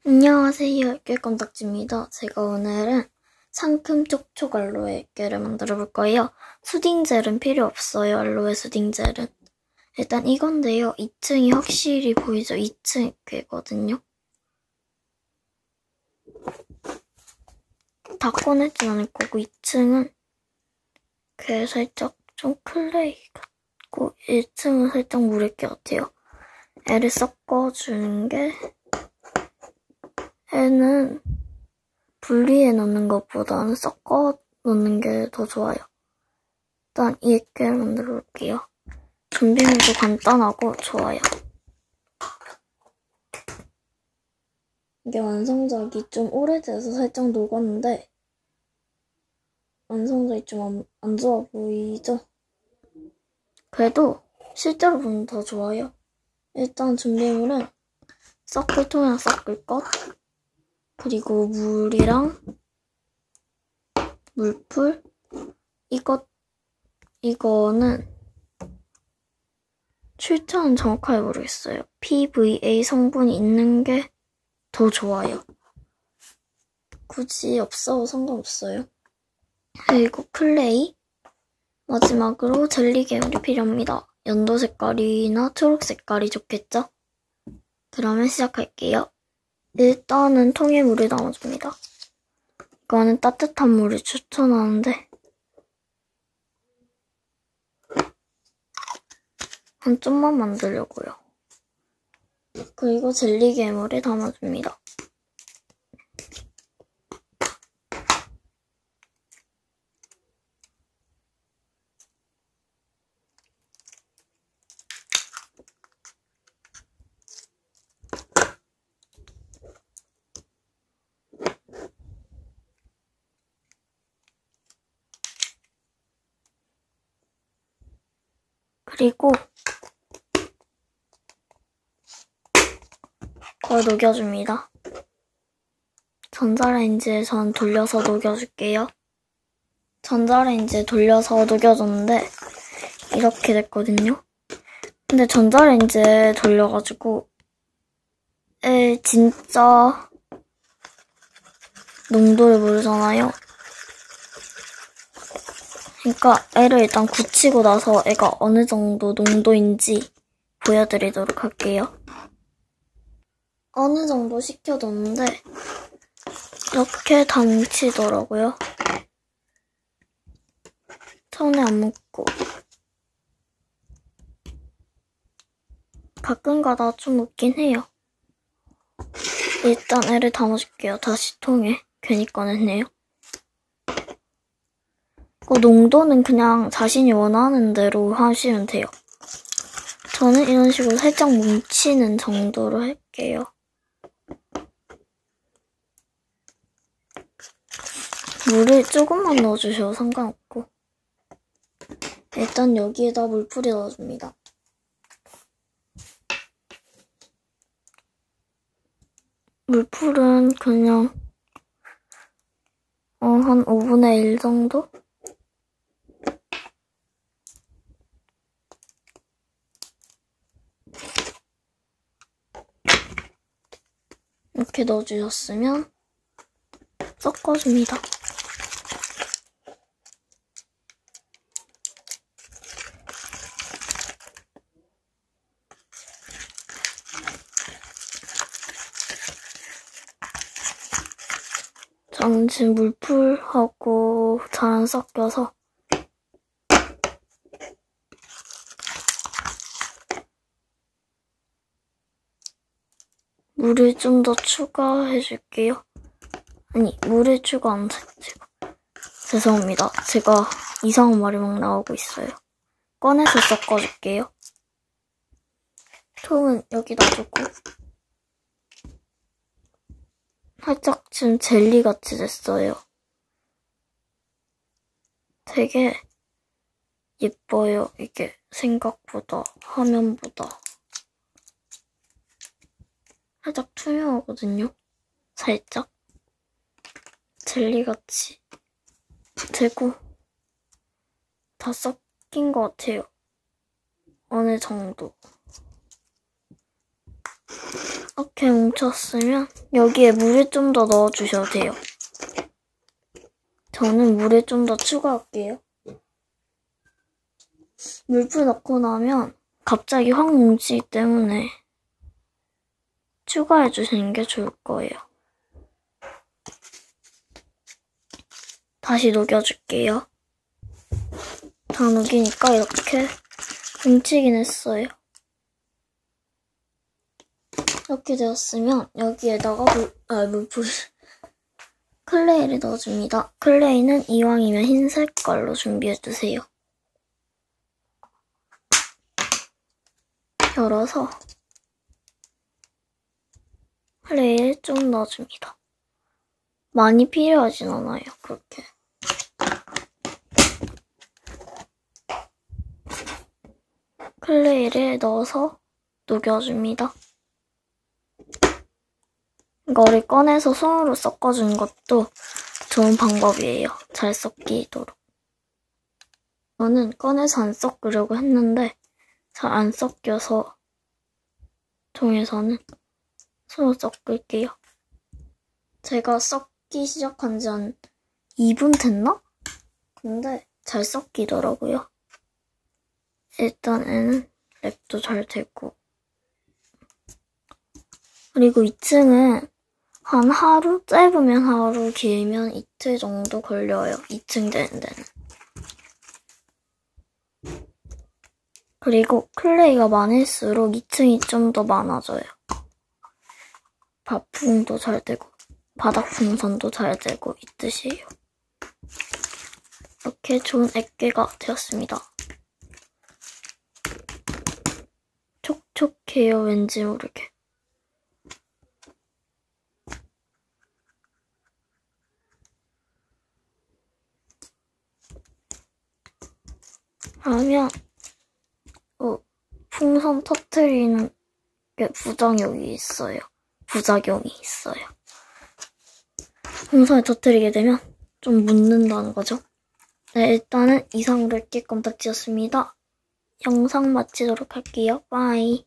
안녕하세요. 액괴껌딱지입니다. 제가 오늘은 상큼 촉촉 알로에 액괴를 만들어 볼 거예요. 수딩젤은 필요 없어요. 알로에 수딩젤은. 일단 이건데요. 2층이 확실히 보이죠? 2층 액괴거든요. 다 꺼내진 않을 거고 2층은 그 살짝 좀 클레이 같고 1층은 살짝 물액괴 같아요. 애를 섞어주는 게 애는 분리해 놓는 것보다는 섞어 놓는 게 더 좋아요. 일단 이 액괴를 만들어 볼게요. 준비물도 간단하고 좋아요. 이게 완성작이 좀 오래돼서 살짝 녹았는데 완성작이 좀 안 좋아 보이죠? 그래도 실제로 보면 더 좋아요. 일단 준비물은 섞을 통이랑 섞을 것, 그리고 물이랑 물풀, 이거는 출처는 정확하게 모르겠어요. PVA 성분이 있는 게 더 좋아요. 굳이 없어도 상관없어요. 그리고 클레이, 마지막으로 젤리 괴물이 필요합니다. 연도 색깔이나 초록 색깔이 좋겠죠? 그러면 시작할게요. 일단은 통에 물을 담아줍니다. 이거는 따뜻한 물을 추천하는데 한 좀만 만들려고요. 그리고 젤리 괴물을 담아줍니다. 그리고 그걸 녹여줍니다. 전자레인지에 전 돌려서 녹여줄게요. 전자레인지에 돌려서 녹여줬는데 이렇게 됐거든요. 근데 전자레인지에 돌려가지고 진짜 농도를 모르잖아요. 그러니까 애를 일단 굳히고 나서 애가 어느 정도 농도인지 보여드리도록 할게요. 어느 정도 식혀뒀는데 이렇게 다 뭉치더라고요. 손에 안 묻고. 가끔가다 좀 묻긴 해요. 일단 애를 담아줄게요. 다시 통에. 괜히 꺼냈네요. 농도는 그냥 자신이 원하는 대로 하시면 돼요. 저는 이런 식으로 살짝 뭉치는 정도로 할게요. 물을 조금만 넣어주셔도 상관없고 일단 여기에다 물풀이 넣어줍니다. 물풀은 그냥 한 5분의 1 정도? 이렇게 넣어주셨으면 섞어줍니다. 저는 지금 물풀하고 잘 안 섞여서 물을 좀 더 추가해줄게요. 아니, 물을 추가 안 했지고. 죄송합니다. 제가 이상한 말이 막 나오고 있어요. 꺼내서 섞어줄게요. 통은 여기 놔두고 살짝 지금 젤리같이 됐어요. 되게 예뻐요. 이게 생각보다, 화면보다. 살짝 투명하거든요. 살짝. 젤리같이 되고 다 섞인 것 같아요. 어느 정도. 이렇게 뭉쳤으면 여기에 물을 좀 더 넣어주셔도 돼요. 저는 물을 좀 더 추가할게요. 물풀 넣고 나면 갑자기 확 뭉치기 때문에 추가해 주시는 게 좋을 거예요. 다시 녹여줄게요. 다 녹이니까 이렇게 뭉치긴 했어요. 이렇게 되었으면 여기에다가 물풀 클레이를 넣어줍니다. 클레이는 이왕이면 흰색 걸로 준비해주세요. 열어서 클레이를 좀 넣어줍니다. 많이 필요하진 않아요, 그렇게. 클레이를 넣어서 녹여줍니다. 이거를 꺼내서 손으로 섞어주는 것도 좋은 방법이에요. 잘 섞이도록. 저는 꺼내서 안 섞으려고 했는데 잘 안 섞여서 종이에서는 손으로 섞을게요. 제가 섞기 시작한 지 한 2분 됐나? 근데 잘 섞이더라고요. 일단에는 랩도 잘 되고. 그리고 2층은 한 하루? 짧으면 하루, 길면 이틀 정도 걸려요. 2층 되는 데는. 그리고 클레이가 많을수록 2층이 좀 더 많아져요. 밥풍도 잘 되고 바닥 풍선도 잘 되고 이 뜻이에요. 이렇게 좋은 액괴가 되었습니다. 촉촉해요, 왠지 모르게. 그러면 풍선 터트리는 게 부작용이 있어요. 풍선을 터트리게 되면 좀 묻는다는 거죠. 네, 일단은 이상으로 액괴 껌딱지였습니다. 영상 마치도록 할게요. 빠이.